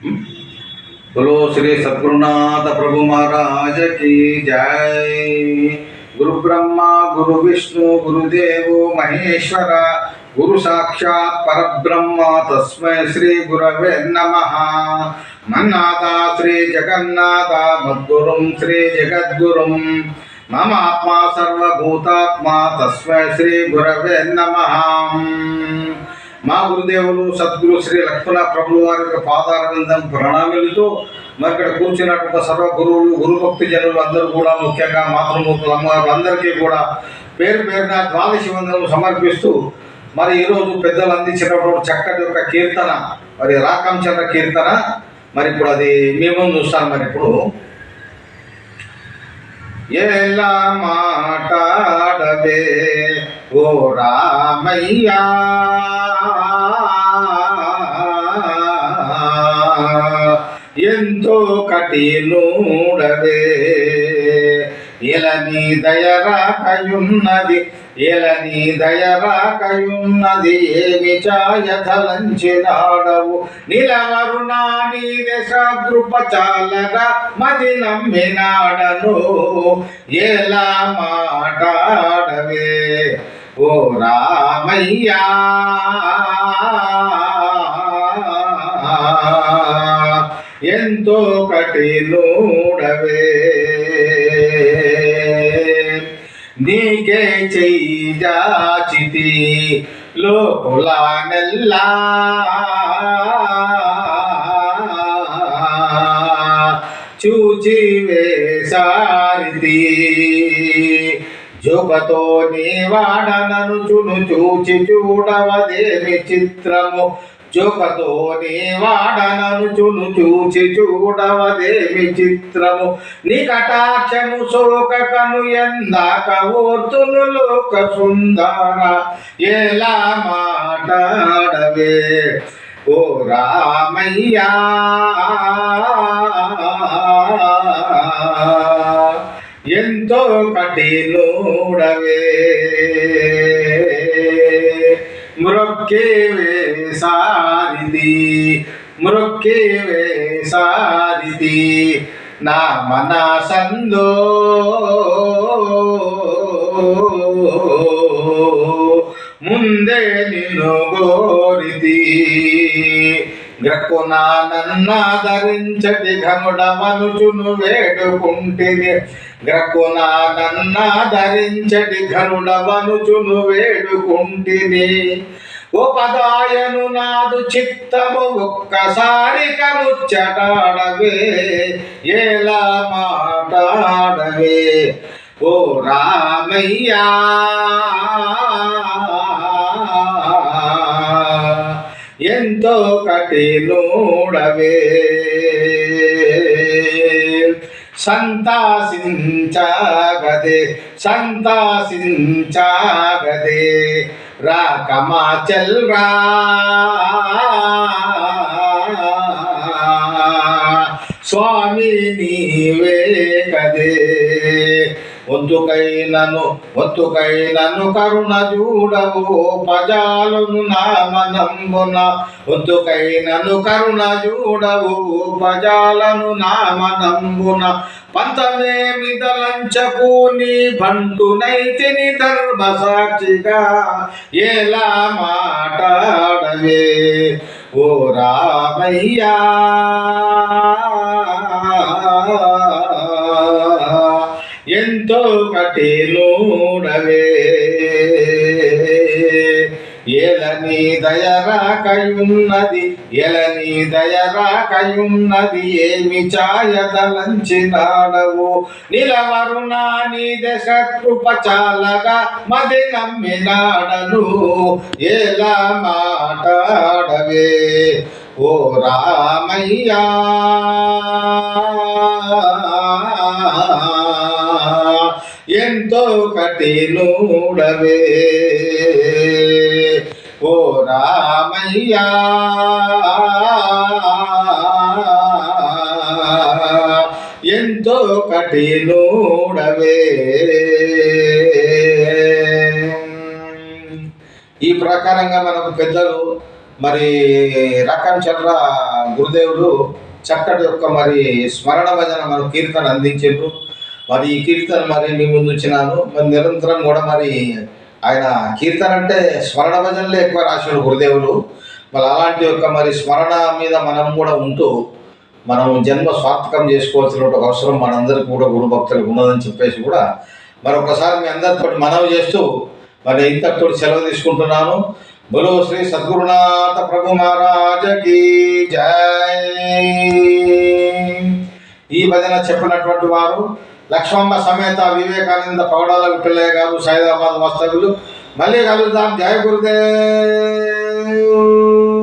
बोलो श्री सद्गुरुनाथ प्रभु महाराज की जय। गुरु ब्रह्मा गुरु विष्णु गुरुदेव महेश्वर गुरु साक्षात् परब्रह्म तस्मै श्री गुरवे नमः। मन्नाथ श्री जगन्नाथ मद्गुरुं श्री जगद्गुरुं मम आत्मा सर्वभूतात्मा तस्मै श्री गुरवे नमः। మా గురుదేవులు సద్గురు శ్రీ లక్ష్మణ ప్రభుల వారి యొక్క పాదారవిందం ప్రణాళితో మరి ఇక్కడ కూర్చున్నటువంటి సర్వ గురువులు గురుభక్తి జనులు అందరూ కూడా ముఖ్యంగా మాతృమూర్తులు అమ్మగారు అందరికీ కూడా పేరు పేరున ద్వాదశి వందనలు సమర్పిస్తూ మరి ఈరోజు పెద్దలు అందించినటువంటి చక్కటి యొక్క కీర్తన మరి రాకంచంద్ర కీర్తన మరి ఇప్పుడు అది మేము చూస్తాను. మరి ఇప్పుడు ఎలా మాటాడవే ఓ రామయ్యా ఎంతో కఠినుడవే ఎలని దయరాకయున్నది ఎలని దయరాకయున్నది ఏమి ఛాయధలంచినాడవు నిలవరునా నీ దశాదృపచాలగా మది నమ్మినాడను ఎలా మాటాడవే ఓ రామయ్యా ఎంతో కఠినుడవే నీకే చెయ్యాచితి లోకులానెల్లా చూచి వేసారితి జోగతో నీ వాడనను చును చూచి చూడవదేమి చిత్రము జోగతో నీ వాడనను చును చూచి చూడవదేమి చిత్రము నీ కటాక్షము శోకకను ఎందాక ఓర్తును లోక సుందర ఎలా మాటాడవే ఓ రామయ్యా ఎంతో కఠినుడవే మృక్కేవే సారిది మృక్కేవే సారిది నా మనసందో ముందే నిన్ను గోరిది గ్రక్కునా నన్నాదరించటి ఘనుడమనుచును వేడుకుంటిని గ్రక్కునా నన్నాదరించటి ఘనుడమనుచును వేడుకుంటిని ఉపదాయను నాదు చిత్తము ఒక్కసారి కముచ్చటాడవే ఎలా మాటాడవే ఓ రామయ్యా ఎంతో కఠినుడవే సంతాసించగదే సంతాసించగదే రాకమాచల్రా స్వామి నీవే కదే ఒత్తుకైనను కరుణ చూడవు పజాలను నామనంబున ఒత్తుకైనను కరుణ చూడవు పజాలను నామనంబున పంతమేమి దలంచకు నీ బంటునైతిని ధర్మసాక్షిగా ఎలా మాటాడవే ఓ రామయ్యా ఎంతో కఠినుడవే ఎలని దయరాకయున్నది ఎలని దయరాకయున్నది ఏమి ఛాయదలంచినాడవు నిలవరునా నీ దశకృపచాలగా మది నమ్మినాడను ఎలా మాటాడవే ఓ రామయ్యా ఎంతో కఠినుడవే ఓ రామయ్యా ఎంతో కఠినుడవే ఈ ప్రకారంగా మనకు పెద్దలు మరి రక్కన్ చంద్ర గురుదేవులు చక్కటి యొక్క మరి స్మరణ భజన మన కీర్తన అందించారు. మరి ఈ కీర్తన మరి మీ ముందు వచ్చినాను. మరి నిరంతరం కూడా మరి ఆయన కీర్తన అంటే స్మరణ భజనలే ఎక్కువ రాశాడు గురుదేవులు. మరి అలాంటి యొక్క మరి స్మరణ మీద మనం కూడా ఉంటూ మనం జన్మ స్వార్థకం చేసుకోవాల్సిన ఒక అవసరం మనందరికీ కూడా గురు భక్తులకు ఉన్నదని చెప్పేసి కూడా మరొకసారి మీ అందరితో మనవి చేస్తూ మరి ఇంతటితో సెలవు తీసుకుంటున్నాను. బోలో శ్రీ సద్గురునాథ ప్రభు మహారాజకి జై. ఈ భజన చెప్పినటువంటి వారు లక్ష్మమ్మ సమేత వివేకానంద పౌడాల పిల్లయ్య గారు, సైదాబాద్ వస్తకులు. మళ్ళీ కలుద్దాం. జై గురుదేవ్.